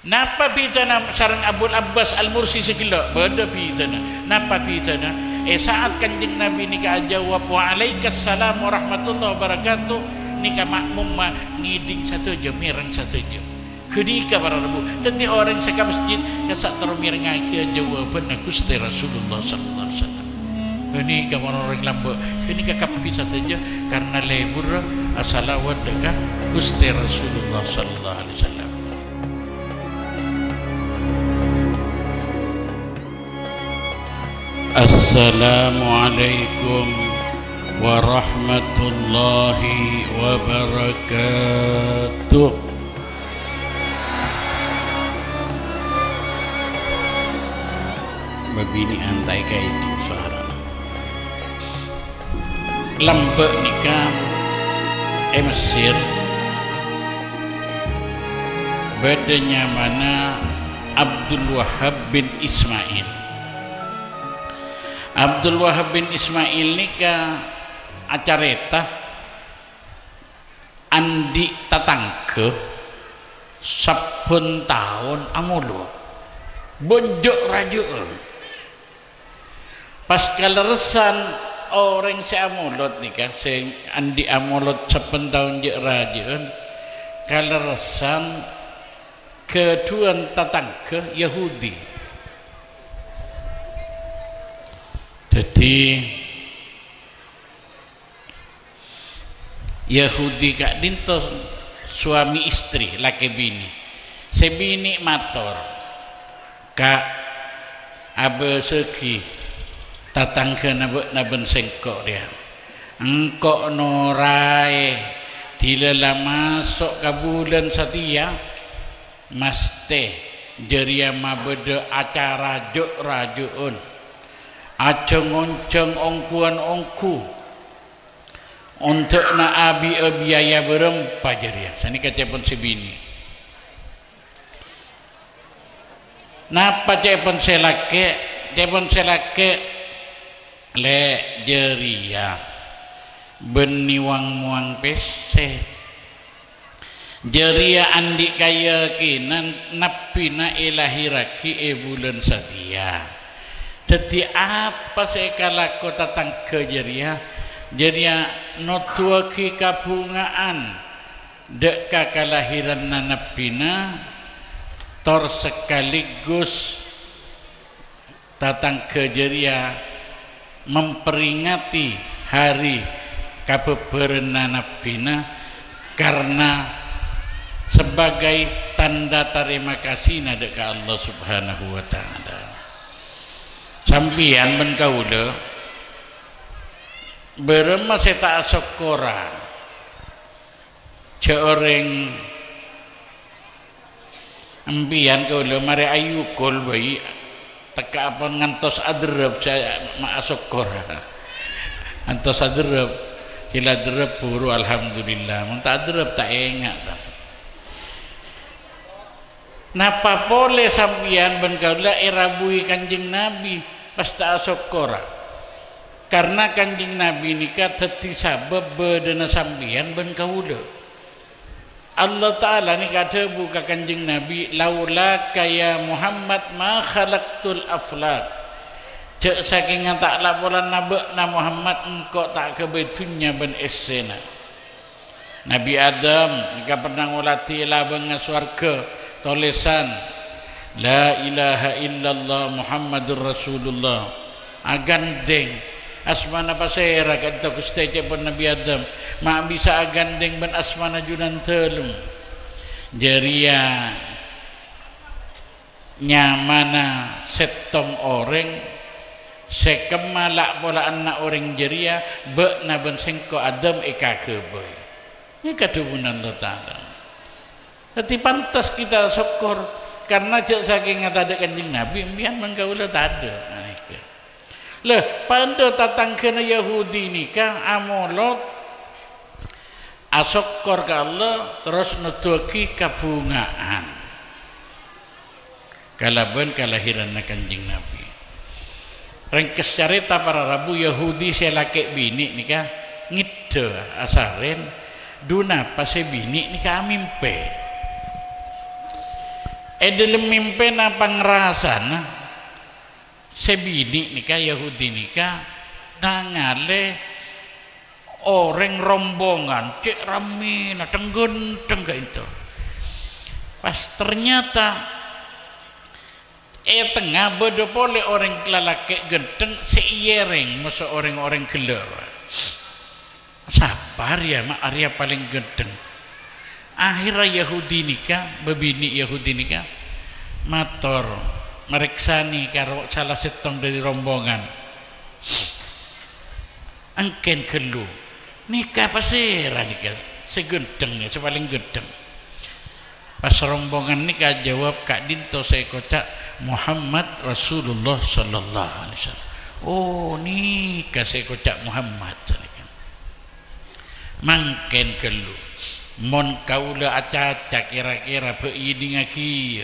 Napa pitana sarang Abul Abbas Al-Mursi segala benda pitana. Napa pitana? Saat Kanjeng Nabi nika jawab wa alaikassalam warahmatullahi wabarakatuh, nika makmum ngiding satu je, mireng satu je. Ketika para Rabu, tetapi orang seka masjid yang sak termireng akhir jawaban Gusti Rasulullah sallallahu alaihi wasallam. Ini kamar orang lambat. Ini kapi satu je karena lebur asalawat dekat Gusti Rasulullah sallallahu alaihi wasallam. Assalamualaikum warahmatullahi wabarakatuh. Babini antai kaidin suara lambek nikah Mesir badannya mana Abdul Wahab bin Ismail. Abdul Wahab bin Ismail nikah acareta andi tatangke saben tahun amulu bonjok rajuan pas kaleresan orang si amulot nikah sing andi amulot saben tahun je rajuan kaleresan keduan tatangke Yahudi. Jadi Yahudi kak dinto suami istri laki bini sebini mator kak abe segi tatangke naben sengkok dia engkok norai dilala masuk ke bulan setia maste jeria mabede acara juk rajuun aceng-onceng ongkuan-ongku untuk na abi biaya berempat jeria sani kacepon sebini napa cepon selake le jeria beniwang muang pese jeria andi kayakinan napina ilahiraki bulan setia. Jadi apa saya kalako tatang kejeria notuaki kabungaan deka kelahiran nanapina tor sekaligus tatang kejeria memperingati hari kabeberan nanapina karena sebagai tanda terima kasih deka Allah Subhanahu wa ta'ala. Sampian ben kaula berema seta asokora ceoreng ampian kaula mari ayu kol bayi teka apa ngantos adrep saya ma asokora ngantos adrep sila adrep buru alhamdulillah mun tak adrep tak engat tak. Napa boleh sampian ben kaula irabui Kanjeng Nabi pasti asokora karena Kanjeng Nabi nikah teti sabab bedana sampian ben kaula Allah Ta'ala ni kata buka Kanjeng Nabi laula kaya Muhammad ma khalaqtul aflak cek saking tak laporan nabek na Muhammad engkau tak kebetunya ben esena Nabi Adam nikah pernah ngulati labang swarga tulisan la ilaha illallah Muhammadur Rasulullah agandeng asmana pasera kata Gusti pun Nabi Adam mak bisa agandeng ben asmana junan telum jeria nyamana setong orang sekemalak pola anak orang jeria be na ben sengko Adam eka keboy ini kadubunan Allah Ta'ala. Jadi pantas kita syukur karena cek saking ada Kanjeng Nabi mbian mengkaula tak ada leh pada tatang kena Yahudi nikah amolot asokor ke Allah terus nutuki kabungaan kalaban kelahiran Kanjeng Nabi rengkes cerita para Rabu Yahudi selake bini nikah ngide asaren duna pas bini nikah mimpe dalam mimpi apa ngerasana sebini nikah Yahudi nikah nangale orang rombongan cek rame na tenggenteng ke itu pas ternyata tengah bedopole orang kelalake genteng seiereng masa orang-orang keluar sabar ya mak Arya paling genteng akhirnya Yahudi nikah bebini Yahudi nikah mator mereksani karo salah setong dari rombongan angken kelu nikah pasera nikah segentengnya sepaling genteng pas rombongan nikah jawab Kak Dinto saya kocak Muhammad Rasulullah sallallahu alaihi wasallam oh nikah saya kocak Muhammad mangken kelu mon kaula acaca kira-kira beidi ngaki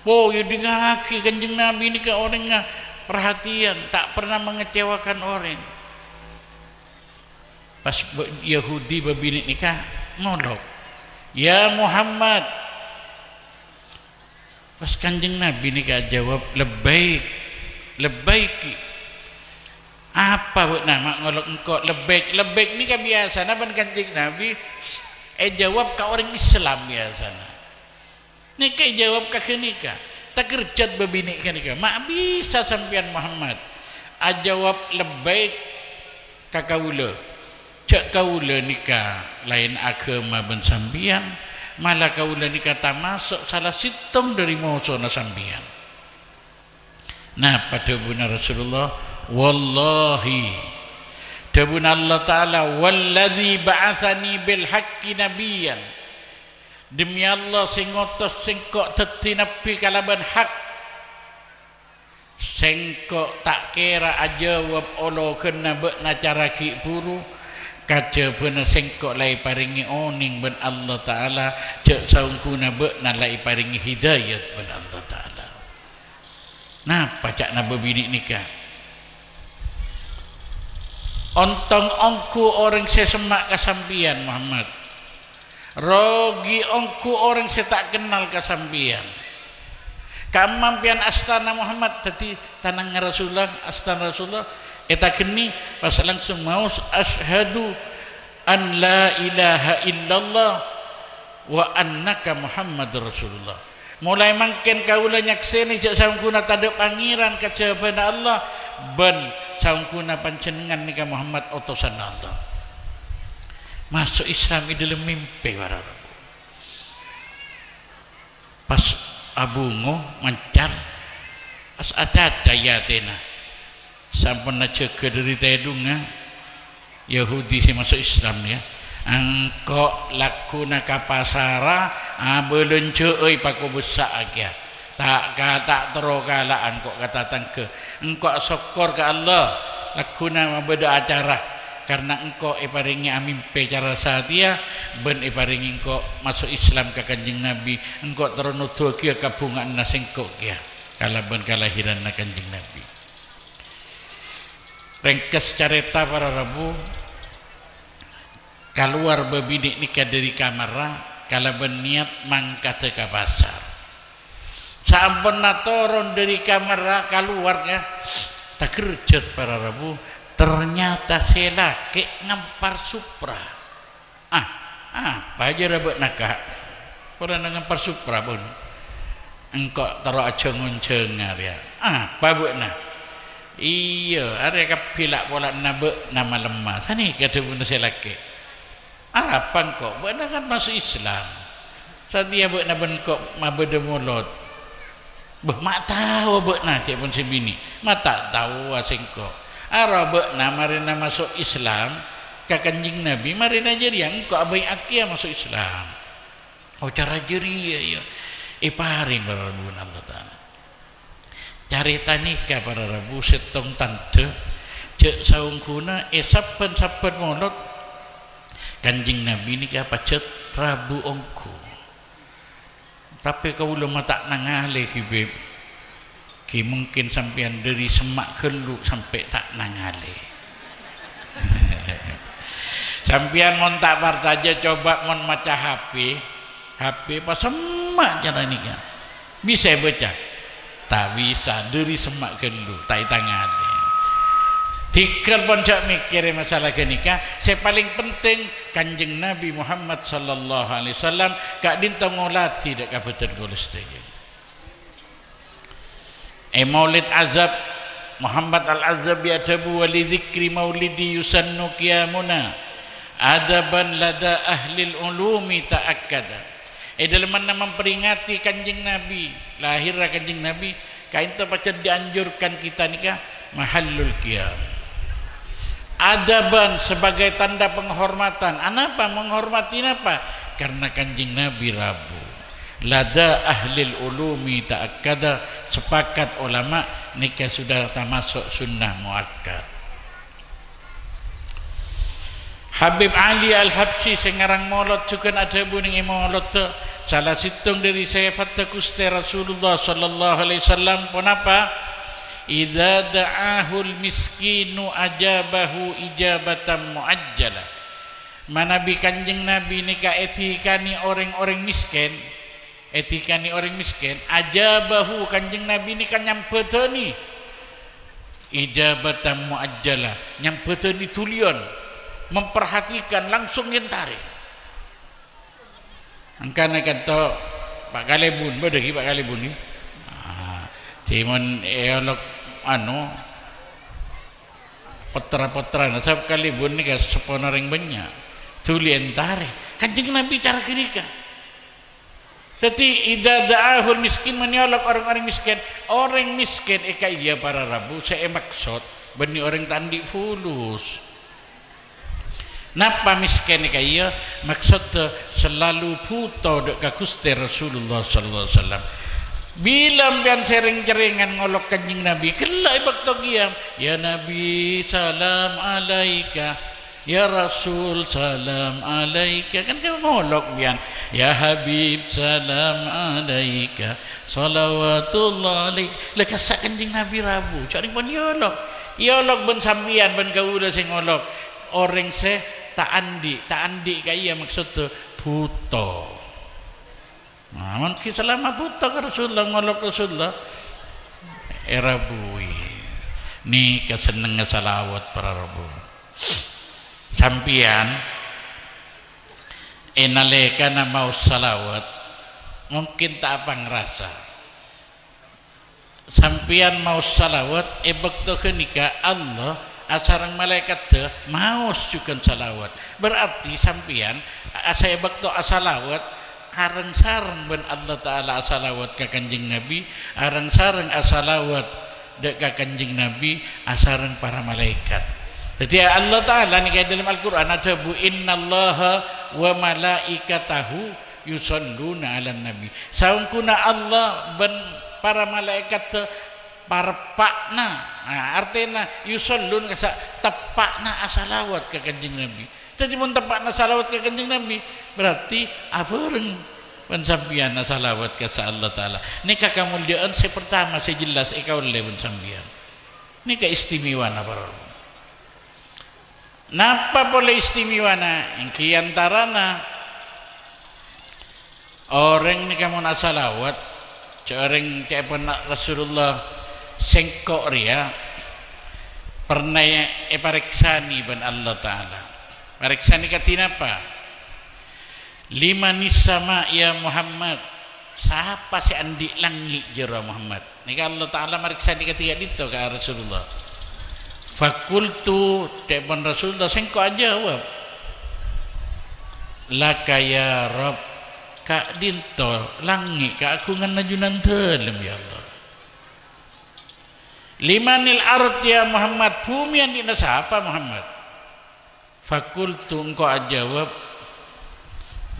oh ya ngaki kanjeng Nabi ini ke orang perhatian tak pernah mengecewakan orang pas Yahudi babini nikah ngolok ya Muhammad pas kanjeng Nabi nikah jawab lebaik lebaiki apa buat nama ngolok engkau lebaik nikah biasa naban kanjeng Nabi jawab ke orang Islam biasa nikah jawab ke nikah tak kerjat babini nikah mak bisa sampian Muhammad jawab lebaik kakaula cak kaula nikah lain agama ben sambian malah kaula nikah tak masuk salah situng dari mausona sambian nah pada benar Rasulullah wallahi dabun Allah Ta'ala walladzi ba'athani bil haqqi nabiyan demi Allah sing ngutus sing kok dadi nabi kalaban hak sing kok tak kira ajawab olo kena bekna cara ki buru kaca bener sing kok lai paringi oning ben Allah Ta'ala cek saungkuna bekna lai paringi hidayat ben Allah Ta'ala napa cak na bebini nikah ontong ongku orang sesemak kasampian Muhammad rogi ongku orang saya tak kenal kasampian kamampian astana Muhammad tadi tanang Rasulullah astana Rasulullah eta keni pas langsung mau asyhadu an la ilaha illallah wa annaka Muhammadur Rasulullah mulai mangken kaula nyakseni cak saungkuna tadep pangeran kajaban Allah ben saungkuna panjenengan nikah Muhammad utusan Allah masuk Islam di dalam mimpi para pas abungo mancar pas ada dayatena sampun aja ke dari tedunga Yahudi si masuk Islam ya angkok lakuna kapasara beluncu euy paku besak aja tak kata terokala angkok kata tangke engkok syukur ke Allah lakuna mabeda acara karena engkau iparingi amimpe cara satia ben iparingi engkau masuk Islam ke kanjeng Nabi engkau teronuduh kia kabungan nasengkau kia kalaban kelahiran na kanjeng Nabi rengkes careta para rabu keluar bebidik nikah dari kamar kalaban niat mangkat ke pasar sampun natoron dari kamar keluar ya tak kerjat para rabu ternyata selake ngampar Supra apa aja rabak nakak pernah ngampar Supra pun engkau taruh aja nguncengar ya apa buat nah iya ada kapilak pola nabek nama lemah sani kata bunda selake apa engkau buat kan masuk Islam saat dia buat naben kok mabede mulot mak tahu buat nah cik pun sebini mak tak tahu asingkau Arab marina masuk Islam ke kanjeng Nabi marina jadi yang kau abai akia masuk Islam oh cara jadi ya paring para rabu Allah Ta'ala carita nikah para rabu setong tante cek saungkuna saben molot kanjeng Nabi nikah pacet Rabu ongku tapi kau belum tak nangalih beb ki mungkin sampean dari semak kelu sampai tak nangale sampean mon tak partaja coba mon maca HP pas semak cara nikah bisa baca tak bisa dari semak dulu tak tangan tikar pun cak mikir masalah nikah saya paling penting kanjeng Nabi Muhammad sallallahu alaihi wasallam kak dinta ngolati dak kabetan goleste maulid azab Muhammad al-azab yadabu wa li dzikri maulidi yusannu qiyamuna adaban lada ahli ulumi ta'akkada dalam mana memperingati kanjeng Nabi lahir kanjeng Nabi kain terpacar dianjurkan kita nikah mahallul qiyam adaban sebagai tanda penghormatan apa menghormati apa karena kanjeng Nabi Rabu lada ahli ulumi ta'akkada sepakat ulama nikah sudah termasuk sunnah muakkad. Habib Ali Al-Habsyi sengarang molot juga ada buning molot salah situng dari saya fatakuste Rasulullah sallallahu alaihi wasallam pun apa idza da'ahul miskinu ajabahu ijabatan muajjala manabi kanjeng Nabi nikah etikani orang-orang miskin ajabahu kanjeng Nabi nikah nyampetani ijabatan muajjala nyampetani tulion memperhatikan langsung ngentari angkana kata Pak Kalebun badagi Pak Kalebun ni cuman elok potra-potra nasab Kalebun ni ka seponaring banyak tuli entare kanjeng Nabi cara kenika jadi idza da'ahul miskin menyolok orang-orang miskin eka iya para Rabu saya maksud bani orang tandi fulus napa miskin eka iya maksud selalu puto dek ka Gusti Rasulullah sallallahu alaihi wasallam bila pian sering-jeringan ngolok kanjeng Nabi kelai bakto giam ya Nabi salam alaika ya Rasul salam alaika kan kau ngolok pian ya Habib salam alaika salawatullah alaik lekas kanjeng Nabi Rabu cari pun yolok ben sambian ben kaula sing ngolok orang se tak andi kaya maksud tu puto aman ki selama puto ke Rasulullah ngolok Rasulullah Rabui ni keseneng salawat para Rabu sampian nalika na mau salawat mungkin tak apa ngerasa sampian mau salawat bekto kenika Allah asarang malaikat teh mau sukan salawat berarti sampian saya bekto asalawat arang sarang ben Allah Ta'ala asalawat ke kanjeng Nabi arang sarang asalawat dek ke kanjeng Nabi asarang para malaikat jadi Allah Ta'ala ni dalam Al-Quran ada bu innallaha wa malaikatahu yusalluna ala nabi saungkuna Allah ben para malaikat parpakna artinya yusallun kasa tepakna asalawat ke kanjeng Nabi jadi mun tepakna salawat ke kanjeng Nabi berarti abareng pensampian salawat ke Allah Ta'ala ni kemuliaan saya pertama saya jelas ikau oleh pensampian ni keistimewa para napa boleh istimewana yang kiantarana orang ni kamu nak salawat orang kayak pernah Rasulullah sengkok ria pernah pariksani ben Allah Ta'ala pariksani katina apa lima nisama ya Muhammad siapa si andi langit jera Muhammad ni Allah Ta'ala pariksani katia dito ke Rasulullah fakultu tepan Rasulullah sengkok jawab laka ya Rabb kak dinto langit kak aku ngan najunan telem ya Allah limanil ard ya Muhammad bumi yang dina siapa Muhammad fakultu engkau jawab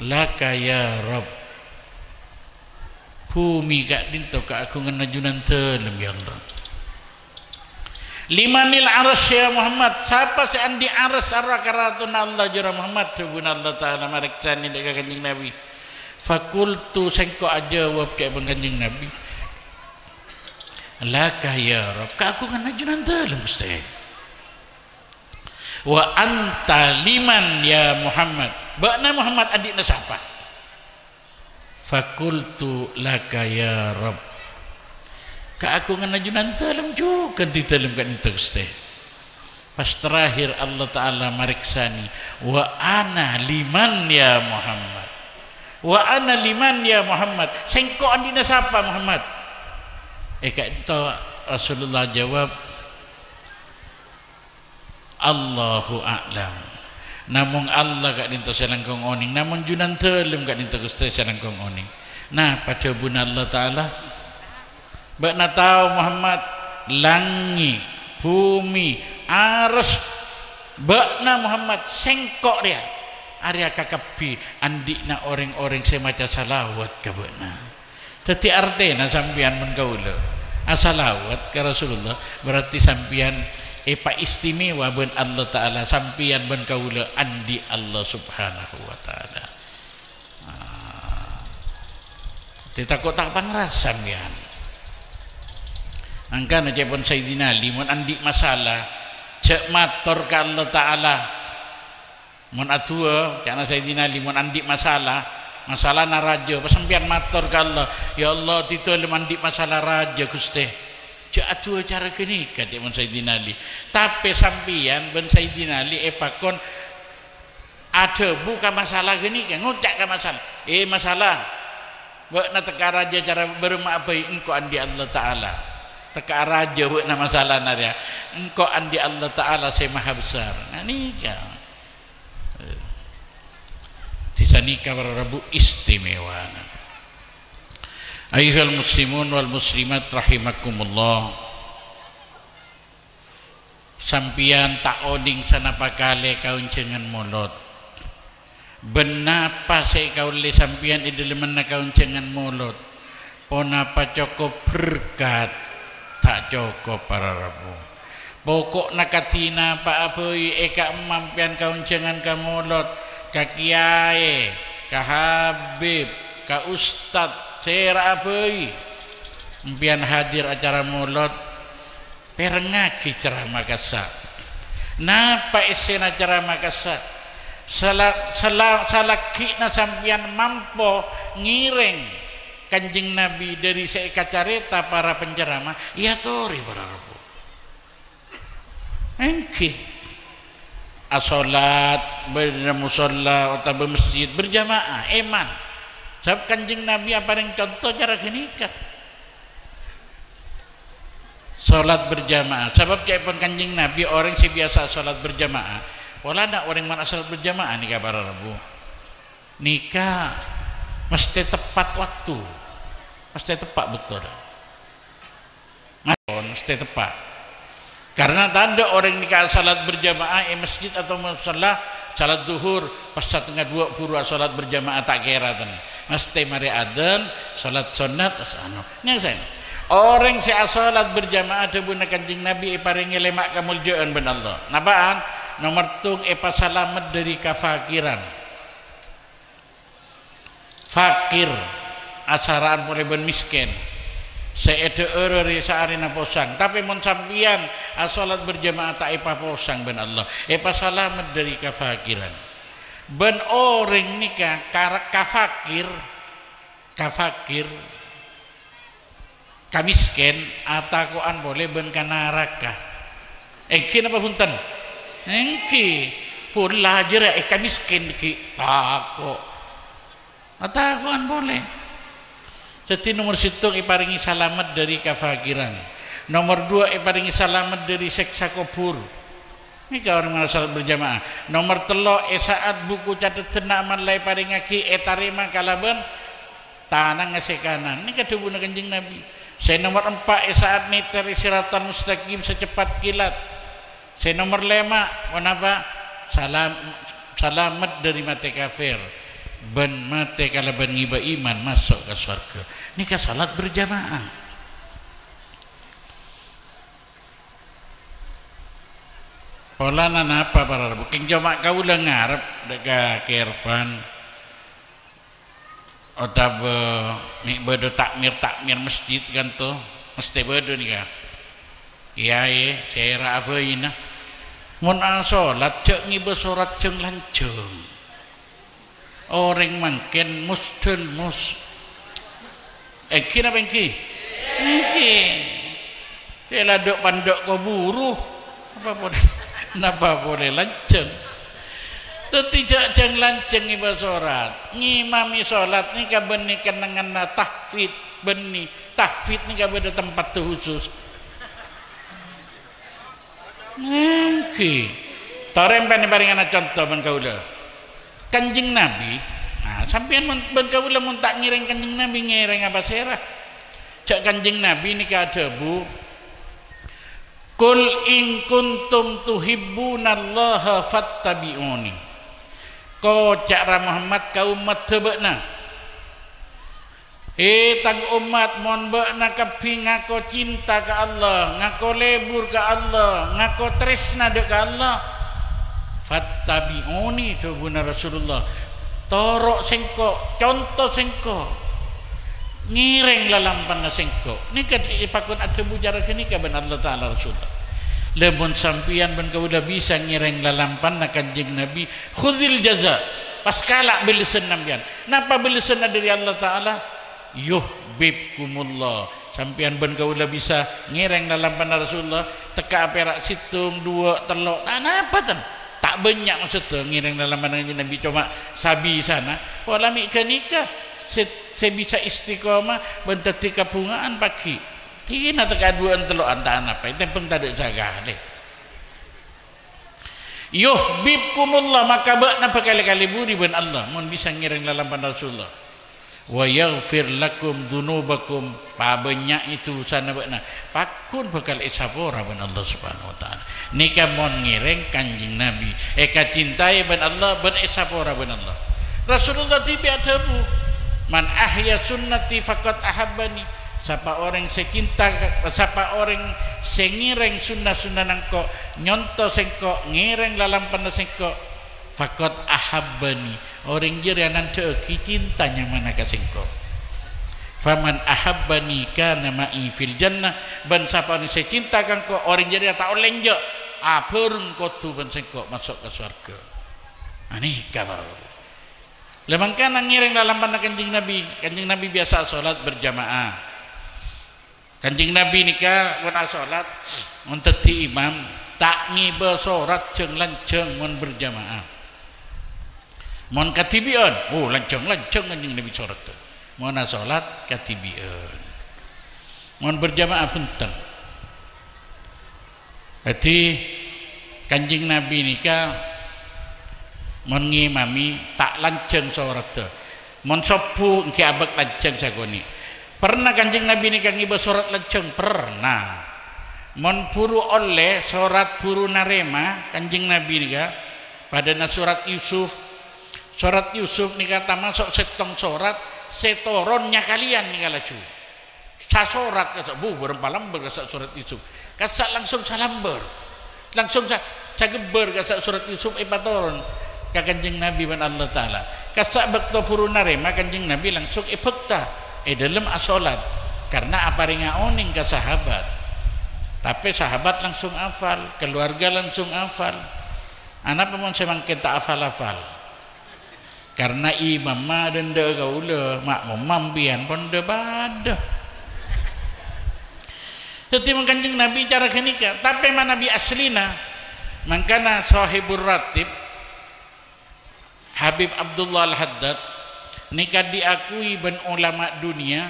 laka ya Rabb bumi kak dinto kak aku ngan najunan telem ya Allah limanil aras ya Muhammad siapa si andi aras arakaratun Allah jura Muhammad tubun Allah Ta'ala mariksani dekat kanjeng Nabi fakultu sengko jawab ke kanjeng Nabi laka ya Rabb aku kan najunan dalam Ustaz wa anta liman ya Muhammad bakna Muhammad adikna siapa fakultu laka ya Rabb, ka aku nganajunan dalam juga di dalam kan itu Gusti. Pas terakhir Allah Ta'ala mariksani, wa ana liman ya Muhammad, wa ana liman ya Muhammad, sengko andina siapa Muhammad? Kak itu Rasulullah jawab, Allahu a'lam. Namun Allah kak dinto selangkong oning, namun junan telum kak dinto Gusti selangkong oning. Nah pada bun Allah Ta'ala bakna tahu Muhammad, langit bumi arus bakna Muhammad sengkok dia Arya kakapi andikna orang-orang semacam salawat ka bakna. Teti artena sampian mengaula asalawat ke Rasulullah berarti sampian Pak istimewa ben Allah Ta'ala, sampian ben kaula andi Allah Subhanahu wa Ta'ala. Tidak kok tak pangras sampian. Angka aja pun Sayyidina Ali mun andi masalah cek matur ke Allah Ta'ala. Mun atua karena Sayyidina Ali mun andi masalah na raja pasampian matur ke Allah, ya Allah titol mandi masalah raja Gusti. Atua cara kini kata Imam Sayyidina Ali, tapi sampian ben Sayyidina Ali pakon ada buka masalah gini kan ngucak ke masalah masalah buat na teka raja cara bermaabai engkau andi Allah Ta'ala teka raja buat na masalah naria engkau andi Allah Ta'ala saya maha besar. Nah nikah tisa nikah para Rabu istimewa. Ayyuhal muslimun wal muslimat rahimakumullah, sampian tak oding sanapa kale kaun cengan molot benapa saya kaun le sampian idelemen na kaun cengan molot ponapa cokop berkat tak cokop para Rabu pokok nakatina pa apoy eka mampian kaun cengan ka molot ka kiai ka habib ka ustad sera abai impian hadir acara molot perengaki ceramah kasar napa isen acara makasar salakina sampian mampo ngireng Kanjeng Nabi dari seeka careta para penceramah ya tori para Rabu engki asolat bermusola atau bermasjid berjamaah eman. Sebab Kanjeng Nabi apa yang contoh cara kenikah salat berjamaah. Sebab pun Kanjeng Nabi orang si biasa salat berjamaah. Wala nak orang mana salat berjamaah nikah para Rabu. Nikah mesti tepat waktu. Mesti tepat betul. Mesti tepat. Karena tanda orang nikah salat berjamaah masjid atau musalla salat duhur pas 1:30 pura salat berjamaah tak kira tan. Mesti mari adzan salat sunat asano. Nih saya. Orang si salat berjamaah debuna Kanjeng Nabi paringi lemak kamuljaan ben Allah. Nabaan nomor tung selamat dari kafakiran. Fakir asaraan boleh ben miskin. Seede ereri saarina posang. Tapi mun sampian salat berjamaah tak posang ben Allah. Selamat dari kafakiran. Ben orang nikah kafakir kamisken atakuan boleh ben kanaraka engki napa punten engki pun lajar kamisken ki tako atakuan boleh. Jadi nomor 1 iparingi selamat dari kafakiran, nomor 2 iparingi selamat dari seksa kubur. Ini orang mana salat berjamaah. Nomor 3 saat buku catatan aman lai paringaki tarima kalaban tanang ngasih kanan. Ini kedua Kanjeng Nabi. Saya nomor 4 saat niteri siratan mustaqim secepat kilat. Saya nomor 5 kenapa selamat dari mati kafir. Ben mati kalaban ngiba iman masuk ke surga. Ini salat berjamaah. Polana napa para Rabu king joma kaula ngarep deka Kervan otab mi bedo takmir masjid kan tuh mesti bedo nih kan kiai saya apa ini mun salat cek ngibe surat jeung lancung orang mangken Kina bengki dia lah dok pandok kau buruh apa boleh lanceng tidak jang lanceng ibadah solat ngimami solat ni kaben ni kenangan tahfid beni tahfid ni kaben ada tempat tu khusus tarempan ni baringan contoh ban kaula Kanjeng Nabi sampean ban kaula mun tak ngireng Kanjeng Nabi ngireng apa serah cak Kanjeng Nabi ni ka debu Kul in kuntum tuhibbunallaha fattabi'uni. Kau cakra Muhammad kau umat tebekna. Tang umat mon bekna kepi ngako cinta ke Allah, ngako lebur ke Allah, ngako tresna dek ke Allah. Fattabi'uni subhana Rasulullah. Torok sengko, contoh sengko. Ngireng lalampan na sengko ni kan ipakun ada bujara sini ka ben Allah Taala Rasulullah lemon sampian ben kau dah bisa ngireng lalampan na Kanjeng Nabi khuzil jaza paskala bilisan nambian napa bilisan dari Allah Taala yuhibbukumullah sampian ben kau dah bisa ngireng lalampan na Rasulullah teka perak situng dua telok napa tan tak banyak maksud tu ngireng lalampan Kanjeng Nabi cuma sabi sana pola mik nikah saya bisa istiqomah bentati kapungaan pagi tina tekaduan telok antaan apa itu pun tak ada jaga deh yuhibbukumullah maka bakna berkali-kali buri ben Allah mun bisa ngiring dalam pandang Rasulullah wa yaghfir lakum dzunubakum banyak itu sana bakna pakun bakal isapora ben Allah subhanahu wa ta'ala nikah mon ngiring Kanjeng Nabi kacintai ben Allah ben isapora ben Allah Rasulullah tiba debu Man ahya sunnati faqad ahabbani. Siapa orang secinta, siapa orang sengireng sunnah-sunnah nangko, nyonto sengko, ngireng lalampan sengko, faqad ahabbani. Orang jiranan ceki cintanya mana ka sengko. Faman ahabbani kana ma'i fil jannah. Ban siapa orang secinta kangko, orang jira tak olenjo, apurun kotu ban sengko masuk ke surga. Ani kabar. Lemangkan ngiring dalam pandang Kanjeng Nabi. Kanjeng Nabi biasa solat berjamaah. Kanjeng Nabi nikah wana solat untuk ti imam tak ngibe sorat ceng lanceng mon berjamaah. Mon katibian, oh lanceng Kanjeng Nabi sorat tu. Mon solat katibian. Mon berjamaah punten. Berarti Kanjeng Nabi nikah mon ngimami tak lanceng sorat tu. Mon sopu engke abek lanceng sagoni. Pernah Kanjeng Nabi ni kang iba sorat lanceng pernah. Mon puru oleh sorat puru narema Kanjeng Nabi ni ka pada na surat Yusuf. Surat Yusuf ni kata masuk setong sorat setoronnya kalian ni kalacu. Sa sorat kata bu berpalamber kata surat Yusuf. Kasa langsung salamber. Langsung sa geber kata surat Yusuf patoron. Kanjeng Nabi ban Allah Ta'ala kasak bakto puru narema Kanjeng Nabi langsung ipekta dalam asolat karena apa ringa oning ke sahabat tapi sahabat langsung hafal keluarga langsung hafal anak pemon semang kita hafal-hafal karena imam ma denda gaula makmum mampian pun debadah setiap Kanjeng Nabi cara kenika tapi mana Nabi aslina mangkana sahibur ratib Habib Abdullah Al-Haddad nikah diakui ben ulama dunia.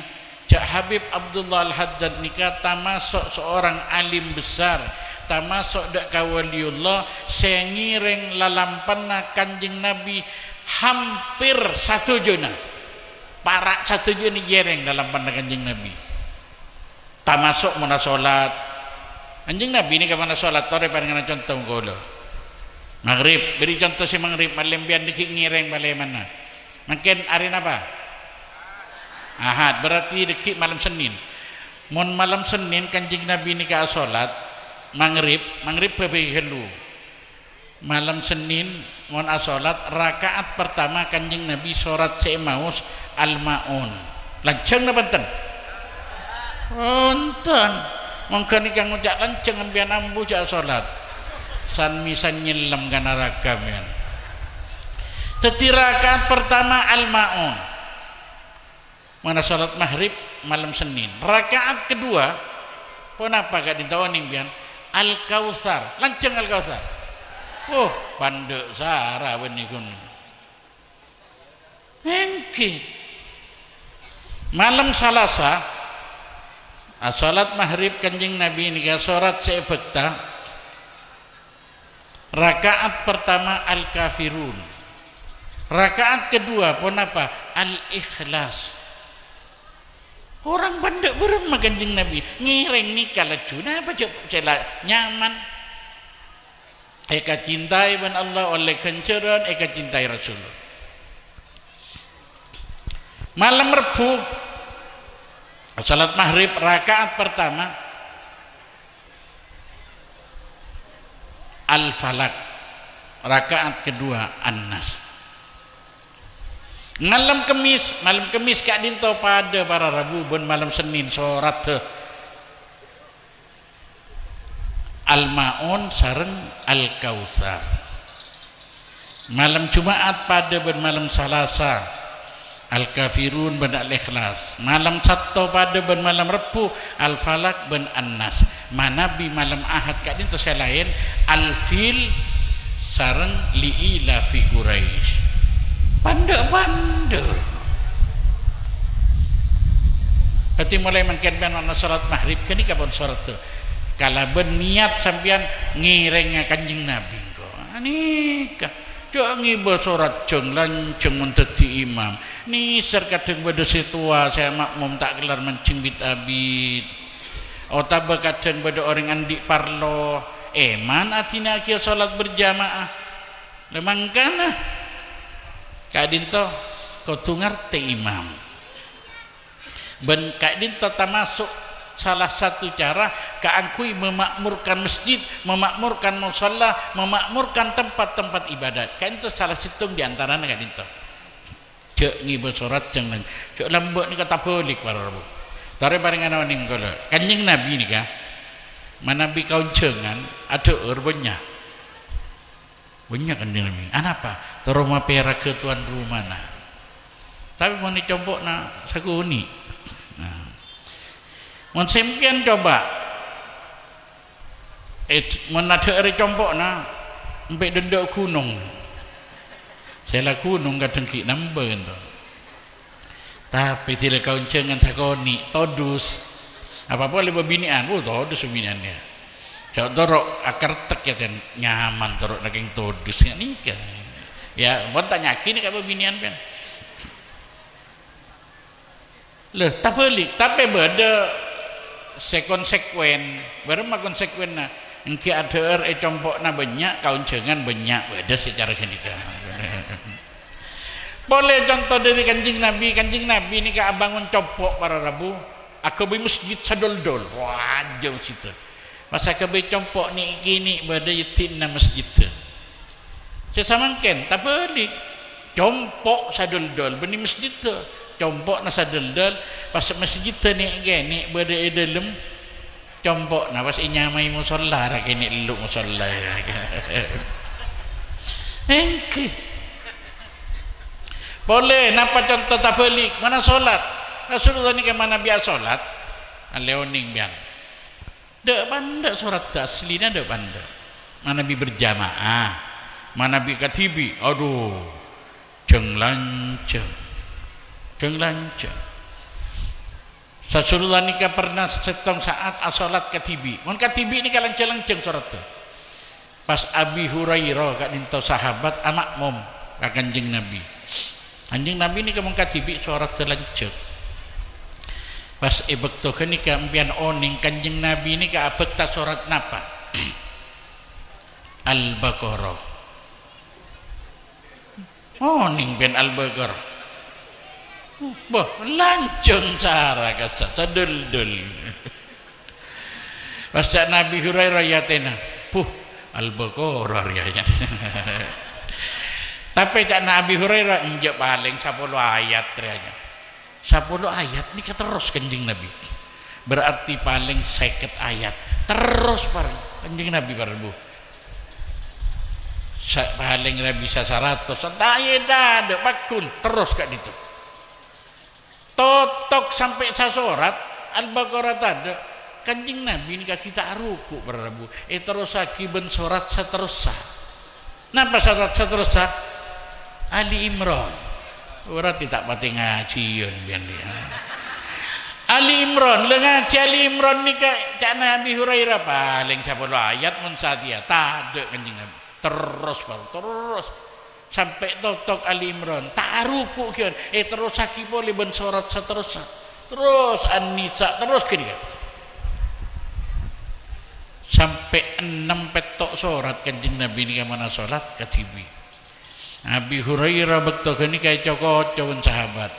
Cak Habib Abdullah Al-Haddad nikah tamasuk seorang alim besar, tamasuk dak kawaliullah sengireng lalampanna Kanjeng Nabi hampir 1 juna. Parak 1 juna yereng dalam pandangan Kanjeng Nabi. Tamasuk mana salat. Kanjeng Nabi ni ka mana salat tore pandangan contoh kula. Maghrib, beri contoh si maghrib malembian dikit ngireng balai mana makin hari apa? Ahad, berarti dikit malam Senin. Mon malam Senin Kanjeng Nabi nikah solat maghrib pergi helu malam Senin mon asolat rakaat pertama Kanjeng Nabi sorat semaus al-maun lanceng na benten onten mongko nikah ngujak lanceng ambian ambu jak solat san misan nyelam kana rakam ya. Teti rakaat pertama al-maun. Mana salat maghrib malam Senin. Rakaat kedua pun apa gak ditawanin bian Al-Kautsar, lanceng Al-Kautsar. Oh, pandek sara benih kun. Engke. Malam Salasa, salat maghrib Kanjeng Nabi ini sorat sebekta. Rakaat pertama Al-Kafirun. Rakaat kedua pun apa? Al-Ikhlas. Orang bandek berema Kanjeng Nabi ngireng nikah lacuna apa cela nyaman. Eka cintai ban Allah oleh kenceran, eka cintai Rasulullah. Malam Rebu salat maghrib rakaat pertama Al-Falak, rakaat kedua An-Nas. Malam Kemis kak dinto pada para Rabu ben malam Senin sorat Al-Maun sareng Al-Kautsar. Malam Jumaat pada ben malam Salasa Al-Kafirun ben Al-Ikhlas. Malam Sabtu pada ben malam Rebu Al-Falak ben An-Nas. Manabi malam Ahad kak dinto selain Al-Fil sareng Li'ila fi Quraisy. Pandek-pandek. Hati mulai mangken ana salat maghrib kini kapan salat tu. Kala berniat sampean ngireng Kanjeng Nabi ko. Anika. Cok ngibo salat jeng lanceng menteti imam. Ni ser kadeng beda situa saya makmum tak kelar mancing bit abid. Otaba kadeng beda orang andi parlo. Man atina kia salat berjamaah. Lemangkana Kak Dinto kau ngerti imam ben Kak Dinto termasuk salah satu cara keangkui memakmurkan masjid, memakmurkan musalla, memakmurkan tempat-tempat ibadat. Kak Dinto salah situng diantaranya Kak Dinto cek ngibu surat jangan cek lembut ni kata polik para Rabu tarik bareng anak ning kalau Kanjeng Nabi ni kah manabi kau jangan ada banyak kan Nabi. Apa? Terima perak ke tuan rumah nah. Tapi mau dicompok na sakuni. Nah. Mau sempian coba. Mau ada eri compok na, sampai dendok gunung. Saya lah gunung kadang ki nambah tu. Tapi tidak kau jangan sakuni, todus. Apa-apa lebih binian, todus biniannya. Jauh torok akar tek ya ten nyaman torok naging todus ya nikah ya mau tanya kini kayak beginian kan loh tapi beda sekonsekuen berapa konsekuen nah engki ada compok na banyak kau jangan banyak beda secara kenika boleh contoh dari Kanjeng Nabi ini ke abangun compok para Rabu aku bi masjid sadol-dol wajib situ masa kebe compok ni gini pada yatim na masjid saya samangken tak balik compok sadul-dul benih masjid tu compok na sadul-dul pas masjid tu ni gini pada dalam compok na pas inyamai musalla ra kini elok musalla engke boleh napa contoh tak balik mana solat Rasulullah ni ke mana biar solat leoning biar dek bandek surat aslinya dek bandek mana bi berjamaah mana bi katibi aduh jeng lanceng Rasulullah nikah pernah setong saat asolat katibi mon katibi ini lanceng surat tu pas Abi Hurairah kak dinto sahabat amak mom Kanjeng Nabi ini kamu katibi surat lanceng pas ibek tu ni kampian oning Kanjeng Nabi ni ka abek ta surat napa Al-Baqarah oning ben Al-Baqarah boh lanceng cara kasat sadul-dul pas Nabi Hurairah yatena Al-Baqarah ya tapi Nabi Hurairah injak paling 10 ayat rianya 10 ayat ini terus Kanjeng Nabi berarti paling 50 ayat terus par Kanjeng Nabi par Bu paling bisa 100 ayat ada bakun terus kak itu totok sampai sasorat Al-Baqarah tada Kanjeng Nabi nikah kita ruku berabu terus lagi ben sorat seterusnya napa sorat seterusnya Ali Imran ora tidak pati ngajian biar dia Ali Imran lengaji Ali Imran nikah cak Nabi Hurairah paling 10 ayat mun sadia tada Kanjeng Nabi terus baru terus sampai totok Ali Imran tak ruku kian terus lagi boleh ben sorat seterusnya terus An-Nisa terus gini kan sampai 6 petok sorat Kanjeng Nabi ini mana solat katibi Abi Hurairah betul ini kayak cokot sahabat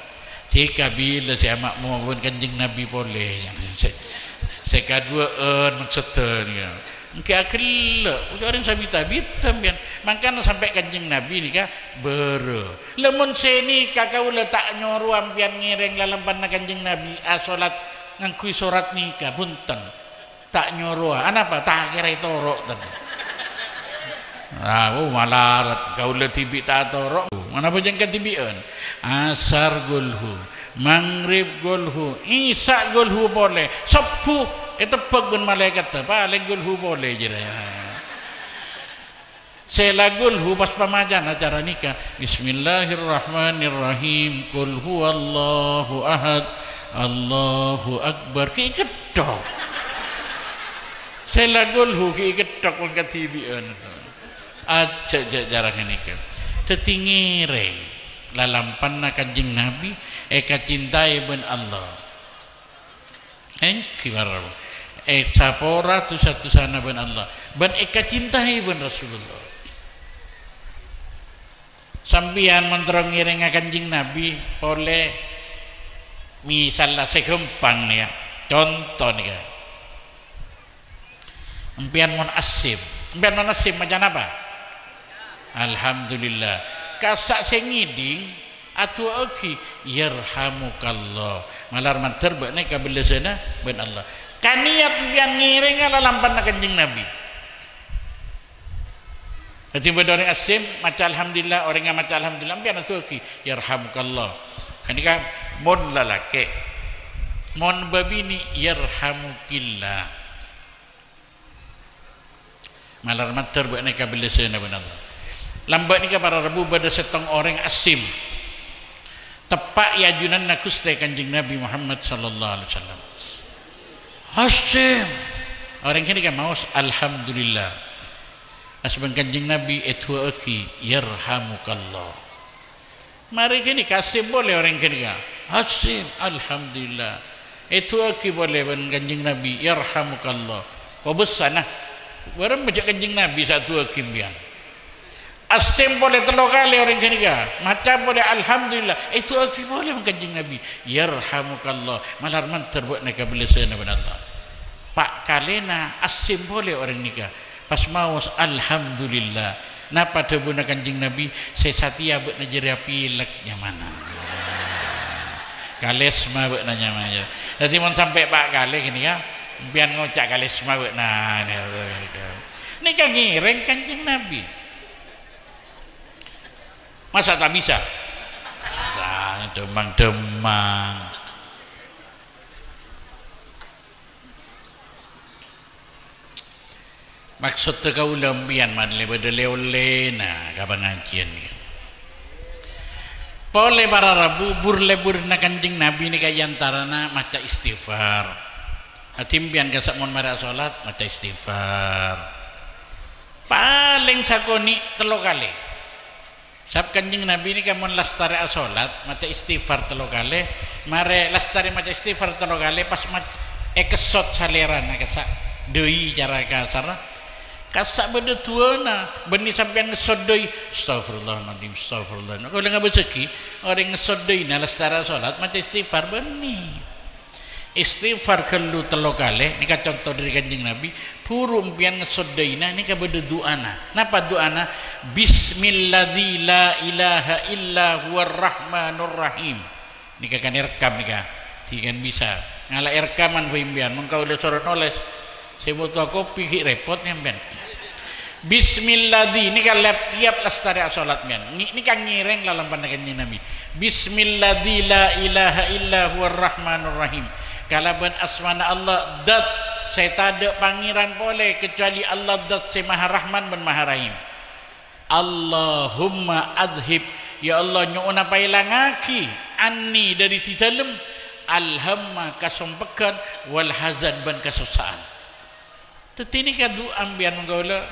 jika bila si amak maupun Kanjeng Nabi boleh yang saya kaduaan maksudnya ya mungkin akhirnya orang sabita bitam kan makanya sampai Kanjeng Nabi ini kah lemon seni kakak letak nyoru ampian ngereng dalam panah Kanjeng Nabi solat ngangkui sorat nikah punten tak nyoru apa tak kira itu rok tadi malah kau letibik tak torok mana pun jangan tibian asar gulhu maghrib gulhu isya gulhu boleh sepuh itu pun malaikat paling gulhu boleh je sela gulhu pas pamajan acara nikah bismillahirrahmanirrahim qul huwallahu ahad Allahu akbar ki kedok sela gulhu ki kedok pun katibian aja jarang nikah tetingireng lalampan Kanjeng Nabi eka cintai ben Allah gimana sapora tu satu sana ben Allah ben eka cintai ben Rasulullah sambian menterong ngiring Kanjeng Nabi oleh misalnya segempang nih ya contoh nih ya empian mon asim macam apa alhamdulillah kasak sengiding atu oki yarhamukallah malar manter bakne kabel sana ben Allah kaniat bian ngiring ala lampan Kanjeng Nabi jadi orang asim maca alhamdulillah orang yang maca alhamdulillah bian atu oki yarhamukallah kanika mon lalake mon babini yarhamukillah malar manter bakne kabel sana ben Allah lambat ni para rebu pada setong orang asim tepak ya junan nakuste Kanjeng Nabi Muhammad sallallahu alaihi wasallam asim orang kini kan maus alhamdulillah asban Kanjeng Nabi itu aki yarhamukallah mari kini kasih boleh orang kini kan asim alhamdulillah itu aki boleh ban Kanjeng Nabi yarhamukallah kau besar nah orang baca Kanjeng Nabi satu aki biang asim boleh telur kali orang ketiga macam boleh alhamdulillah itu aki boleh Kanjeng Nabi yarhamukallah malar mantar buat nak boleh sana benar pak kalena asim boleh orang nikah pas mau alhamdulillah napa tebuna Kanjeng Nabi saya satia buat najeri pilek mana kalesma buat nanya mana jadi mau sampai pak kali gini ya biar ngocak kalesma buat nah ini kan ngireng Kanjeng Nabi masa tak bisa demang-demang maksud kau lembian madle bedele nah kapan ngajian boleh para rabu lebur na Kanjeng Nabi ni kaya antarana maca istighfar atimbian kasak mon mara salat maca istighfar paling sakoni 3 kali sab Kanjeng Nabi ini kamu lastari asolat maca istighfar 3 kali mare lastari maca istighfar 3 kali pas kesot saliran kasak deui cara kasar kasak beda tuana benih sampean ngesot deui astagfirullahaladzim astagfirullah kalau nggak bezeki orang ngesot deui na lastari asolat maca istighfar benih istighfar kelu 3 kali ini contoh dari Kanjeng Nabi purung pian ngesodaina ini kabeh doana napa doana bismilladzi la ilaha illa huwar rahmanur rahim ini kan rekam nih kan bisa ngala rekaman pimpian mengkau udah sorot noles saya butuh kopi repot nyampen Bismilladzi, ini kan tiap lestari salat mian. Ini kan ngireng dalam pandangan Nabi. Bismilladzi la ilaha illa huwar rahmanur rahim. Kalaban asmana Allah dat, saya tak ada pangeran boleh kecuali Allah dat, saya maha rahman dan maha rahim. Allahumma adhib, ya Allah nyu'una pailangaki anni dari titalem alhamma kasompekan wal hazan ban kasusaan. Tetini ka doa ambian menggaula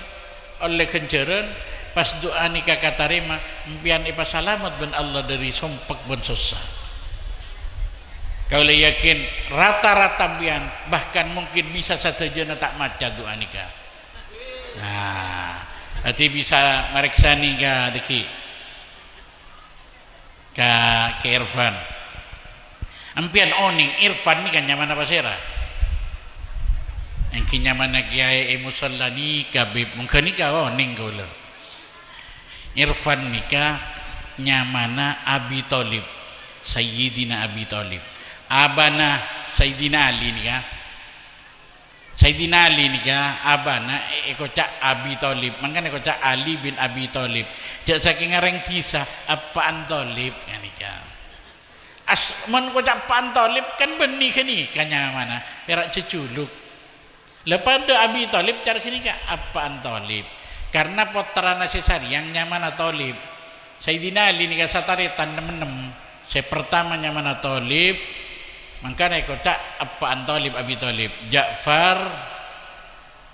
oleh kenceran pas doa nikah katarima ambian ipa salamat ban Allah dari sompek ban susah. Kau yakin rata-rata ambian bahkan mungkin bisa satu jana tak maca doa nikah. Nah, nanti bisa mereksa nikah deki ke Irfan. Ampian oning Irfan ni kan nyaman apa sera? Yang nyaman kiai musalla nikah bib mungkin nikah oning kau le. Irfan nikah nyamana Abi Thalib, Sayyidina Abi Thalib. Abana Sayyidina Ali nikah. Sayyidina Ali nikah abana ekocak Abi Thalib. Mangkan ekocak Ali bin Abi Thalib. Jak saking ngareng tisa apaan Thalib ya nikah. Asman kocak apaan Thalib kan benih kini kanya mana perak ceculuk. Lepas ada Abi Thalib cara kini kah apaan Thalib karena potran asesari yang nyaman Thalib. Sayyidina Ali nikah sataritan nemenem. Saya pertama nyaman Thalib. Makanya kocak apaan Thalib Abi Thalib. Ja'far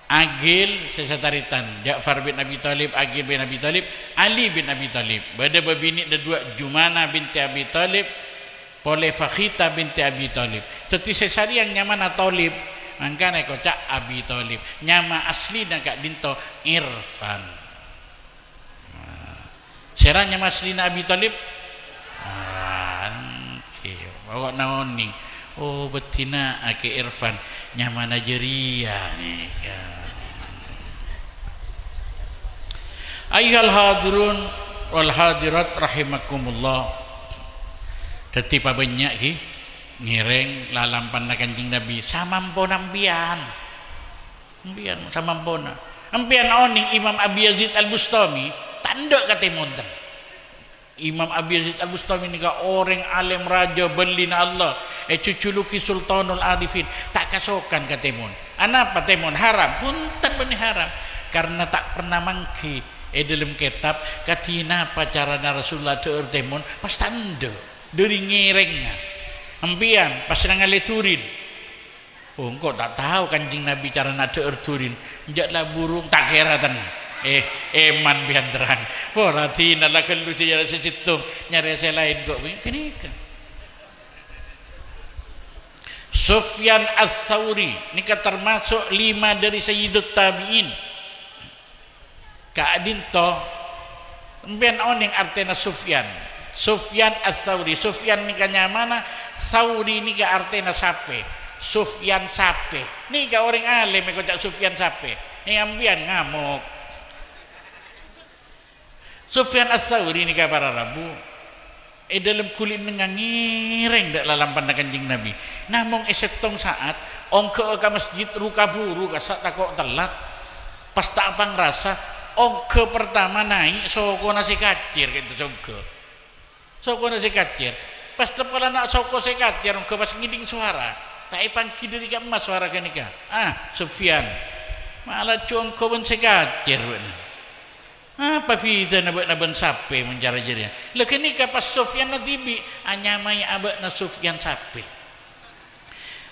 Agil sesataritan Ja'far bin Abi Thalib, Agil bin Abi Thalib, Ali bin Abi Thalib. Bada babini ada dua Jumana binti Abi Thalib, Polefakhita binti Abi Thalib. Tetapi sesari yang nyaman Thalib. Makanya kocak Abi Thalib. Nyama asli nak dinto Irfan. Serang nyama asli na Abi Thalib. Bawa naoning. Oh betina ake Irfan nyama Najeria nih. Ayyuhal hadirun wal hadirat rahimakumullah. Tetipa banyak ki ngireng lalam pandang Kanjeng Nabi samampona ambian samampona ambian oning Imam Abi Yazid Al-Bustami tanda katemonten. Imam Abi Yazid Al-Bustami ni ka orang alim raja belina Allah cuculuki Sultanul Arifin tak kasokan katemon. Anapa temon haram pun tak benih haram karena tak pernah mangki dalam kitab katina pacarana Rasulullah teur temon pas tanda dari ngirengnya ambian pas nangale turin. Oh engkau tak tahu Kanjeng Nabi cara nak turin jaklah burung tak kira tan eman biandran berarti nala kelu cara secitum nyari saya lain kok begini kan. Sufyan Ats-Tsauri ini termasuk 5 dari Sayyidut Tabi'in. Kak Dinto ambian oning artena Sufyan Ats-Tsauri. Sufyan ni kanya mana? Tsauri ni ka artena sape. Sufyan sape. Ni ka orang alim ko cak Sufyan sape. Ni ambian ngamuk. Sufyan Ats-Tsauri ni ka para Rabu. Dalam kulit ngireng dak dalam pandang Kanjeng Nabi. Namong esetong saat ongke ke masjid rukaburu kasak takok telat. Pas tak pang rasa ongke pertama naik soko nasi kacir gitu soko nasi kacir. Pas tepala nak soko nasi kacir ongke pas ngiding suara. Tak pangki dari ka emas suara kenika. Sufyan. Malah congko ben sekacir bener. Apa pita naban sape menjara jadinya. Lekin ni pas Sufyan natibi anyamai abak na Sufyan sape.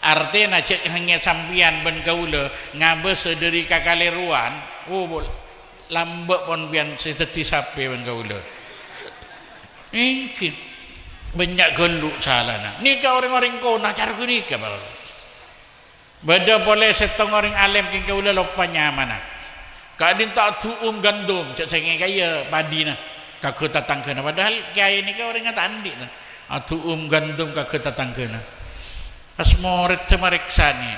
Artinya cek hanya sampian ben kaula ngabe sederi kakaleruan. Oh lambak pon bian seteti sape ben kaula. Mungkin banyak geluk salana. Ni ka orang-orang kona cara ni ka bal. Bada boleh setong orang alim king kaula lupa nyamana. Kadin tak tuum gandum cak saya kaya padi na kak tatang kena padahal kiai ni ka orang ngata andi na tuum gandum kak tatang kena pas moret semariksa ni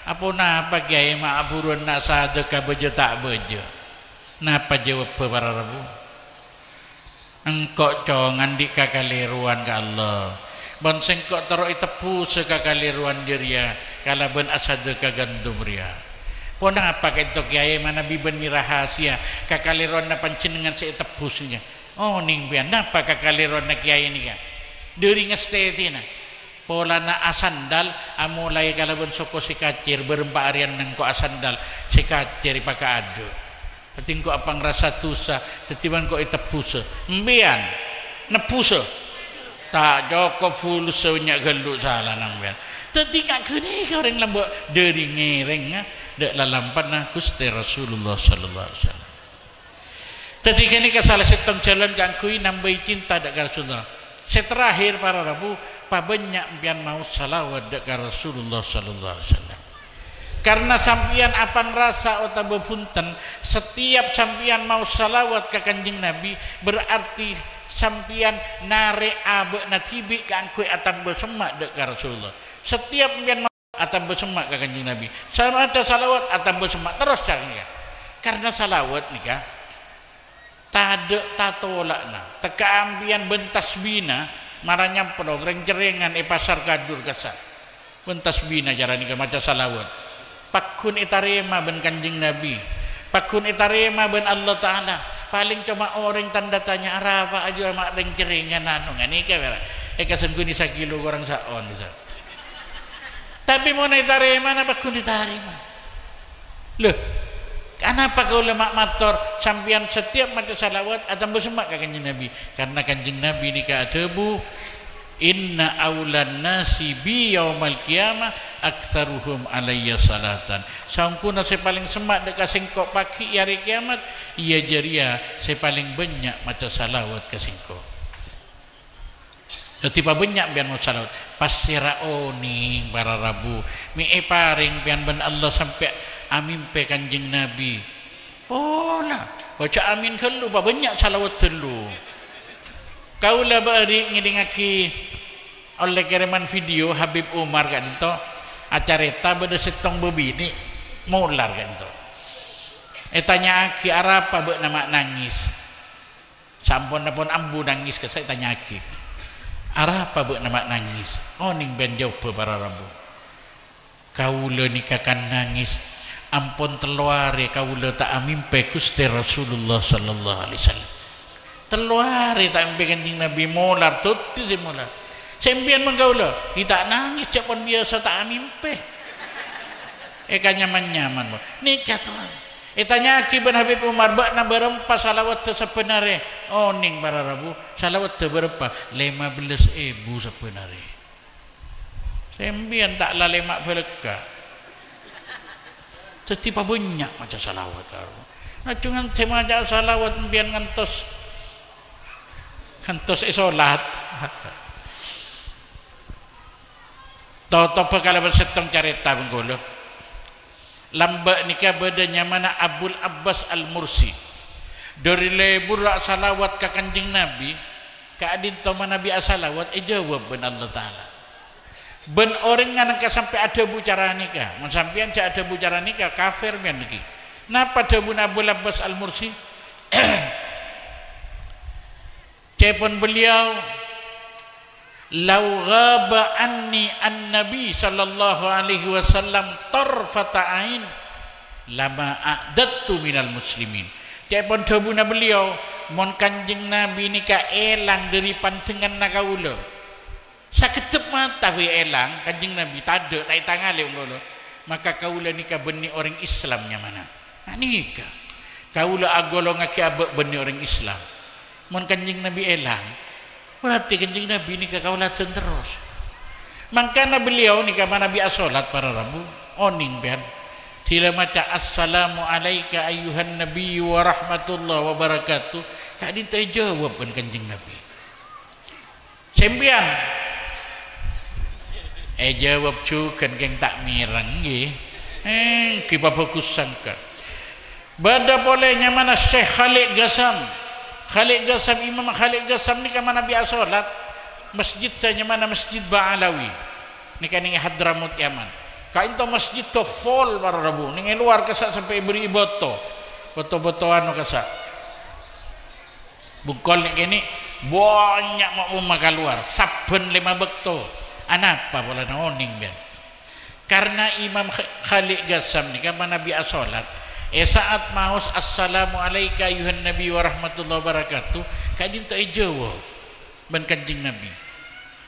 apa napa kiai ma aburuan na sada ka bejo tak bejo napa jawab para Rabu engkau congan di kakaleruan ka Allah bon sengkok teroi tepu sekakaleruan dia kala ben asada ka gandum ria Pona apa kento kiai mana bibeni rahasia kakaliron na pancenengan saya tebusnya. Oh ning pian napa kakaliron na kiai ni ka. Deuri ngestetina. Pola na asandal amulai kalabon soko si kacir berempat harian nang ko asandal si kacir ipakaado. Pating ko apang rasa tusa tetiban ko itebus. Mbian nepus. Tak joko full seunya geluk salah nang pian. Tetika kene orang lambok deuri ngereng dek lalampan na Gusti Rasulullah sallallahu alaihi wasallam. Ketika ini salah setong jalan gangkui nambai cinta dek Rasulullah. Seterakhir para rabu pabanyak pian mau salawat dek Rasulullah sallallahu alaihi wasallam. Karena sampian apang rasa otak bepunten setiap sampian mau salawat ke Kanjeng Nabi berarti sampian nare abe natibi gangkui atang bersemak dek Rasulullah. Setiap pian atam bersemak ke Kanjeng Nabi sama ada salawat atam bersemak terus caranya karena salawat nikah tade tatolakna teka ambian bentas bina maranya pedong reng-jerengan pasar kadur kasar bentas bina jalan nikah maca salawat pakun itarema ben Kanjeng Nabi pakun itarema ben Allah Ta'ala paling cuma orang tanda tanya apa aja mak reng-jerengan anu nganika vera kasen kuni sakilo orang saon tapi mau diterima apa kau diterima loh kenapa kau lemak motor sampian setiap maca salawat atau bersemak ke Kanjeng Nabi karena Kanjeng Nabi ni ka debu inna aulan nasi bi yaumal qiyamah aktsaruhum alayya salatan sangkuna saya paling semak dekat singkok pagi hari kiamat iya jaria saya paling banyak maca salawat ke singkok. Tiba banyak pian mau salawat pasira oning para rabu mi paring pian ben Allah sampai amin pe Kanjeng Nabi pola baca amin helu banyak salawat telu kaula bari ngidingaki oleh kiriman video Habib Umar kan to acara eta beda setong bebini mular kan to tanya aki arapa be nama nangis sampun napun ambu nangis ke saya tanya aki arah apa buat nama nangis ning ben jauh para rabu kaula nikakan nangis ampun teluare kaula tak amimpe Gusti Rasulullah sallallahu alaihi wasallam teluare tak amimpe Kanjeng Nabi molar tutti si molar sembian mengkaula kita nangis cepon biasa tak amimpe nyaman-nyaman nikah tuan tanya akibat Habib Umar bak na berempa salawat te sepenare ning para rabu salawat te berempa 15.000 sepenare sembian tak lalai mak belaka setiap banyak macam salawat nah cungan tema aja salawat mbian ngantos solat tau kalau bersetong carita benggolo lambak nikah bedanya mana Abul Abbas Al-Mursi dari leburak salawat ke Kanjeng Nabi ke adin toma Nabi asalawat jawab ben Allah Ta'ala ben orang yang sampai ada bicara nikah sampean cak ada bicara nikah kafir kan niki napa dabun Abul Abbas Al-Mursi cepon beliau lau ghaba anni an-nabi sallallahu alaihi wasallam tarfata ain lama a'dattu minal muslimin cepon dabuna beliau mon Kanjeng Nabi nika elang dari pantengan nakaula saketep mata we elang Kanjeng Nabi tade tai tangale ngono maka kaula nika benih orang Islamnya mana nika kaula agolong aki abek benih orang Islam mon Kanjeng Nabi elang berarti Kanjeng Nabi ini kekaulatan terus makanya beliau ni kama Nabi asolat para rabu oning pian sila maca assalamu alaika ayyuhan nabi wa rahmatullah wa barakatuh kak dinta jawab kan Kanjeng Nabi sembian jawab cukan geng tak mirang nggih kipa fokus sangka bada bolehnya mana Syekh Khalid Gassam Imam Khalid Gassam ni kama Nabi asolat masjid tanya mana Masjid Ba'alawi ni kan ning Hadramut Yaman ka into masjid to full para rabu ning luar kasa sampai beri boto anu kasa bungkol ni kini banyak mau keluar saben 5 bekto anapa pola oning ben karena Imam Khalid Gassam ni kan Nabi as-salat saat maus assalamu alayka ayuhan nabi wa rahmatullahi wabarakatuh kadin tak jawab ban kanjing Nabi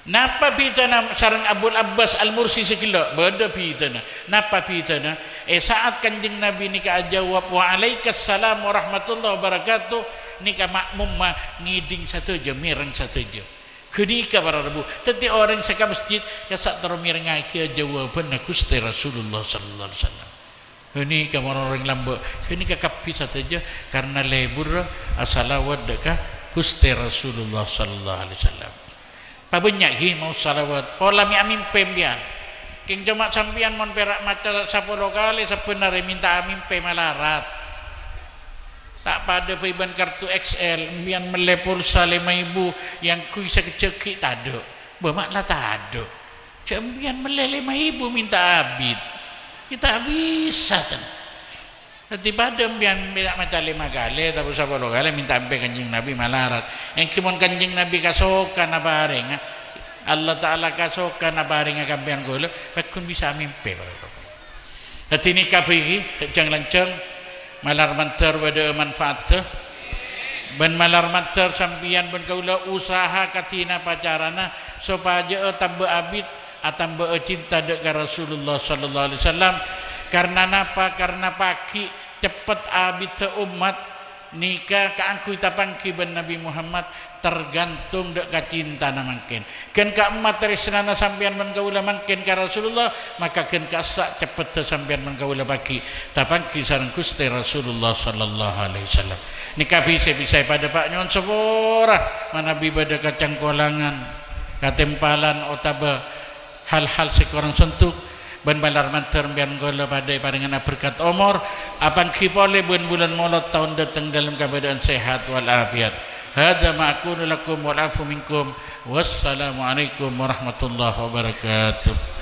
napa pitana sareng Abul Abbas Al-Mursi sekila beda pitana napa pitana saat kanjing Nabi ni ka jawab wa alaikassalam wa rahmatullahi wabarakatuh ni ka makmum mah ngiding satu je mireng satu je kenika para rebu tetapi orang saka masjid ya sak tero mireng akhir jawaban Gusti Rasulullah sallallahu alaihi wasallam ini ka orang lambe ini ka kapi satu je karena lebur asalawat dekah Gusti Rasulullah sallallahu alaihi wasallam pabanyak hi mau salawat pola mi amin pembian king cuma sampian mon perak maca 10 kali sebenarnya minta amin pe malarat tak pada paiban kartu XL mbian mele pulsa 5.000 yang kui sekecekik tak ada bermakna tak ada mbian mele 5.000 minta abid kita bisa kan nanti pada mbian maca 5 kali tapi 10 kali minta ampe kanjing Nabi malarat yang kimon kanjing Nabi kasokan abareng Allah Ta'ala kasokan abareng kampian gula pakun bisa mimpi nanti ni kapigi kejang lancang malar mantar wada manfaat ben malar mantar sampian ben kaula usaha katina pacarana supaya tambah abid atambah cinta dekat Rasulullah sallallahu alaihi wasallam karena napa karena pagi cepat abid te umat nikah kaangku tapangki ben Nabi Muhammad tergantung dekat cinta na mangkin ken ka emat tresnana sampean men kaula mangkin ka Rasulullah maka ken ka sak cepet te sampean men kaula bagi tapangki sareng Gusti Rasulullah sallallahu alaihi wasallam nikah bisa pada Pak nyon sepora manabi bada kacang kolangan katempalan otaba hal-hal sekorang sentuk ban balar mantar bian gola pada paringan berkat umur apangki boleh bulan Maulud tahun datang dalam keadaan sehat walafiat. Hada ma aqulu lakum wal afu minkum wassalamu alaikum warahmatullahi wabarakatuh.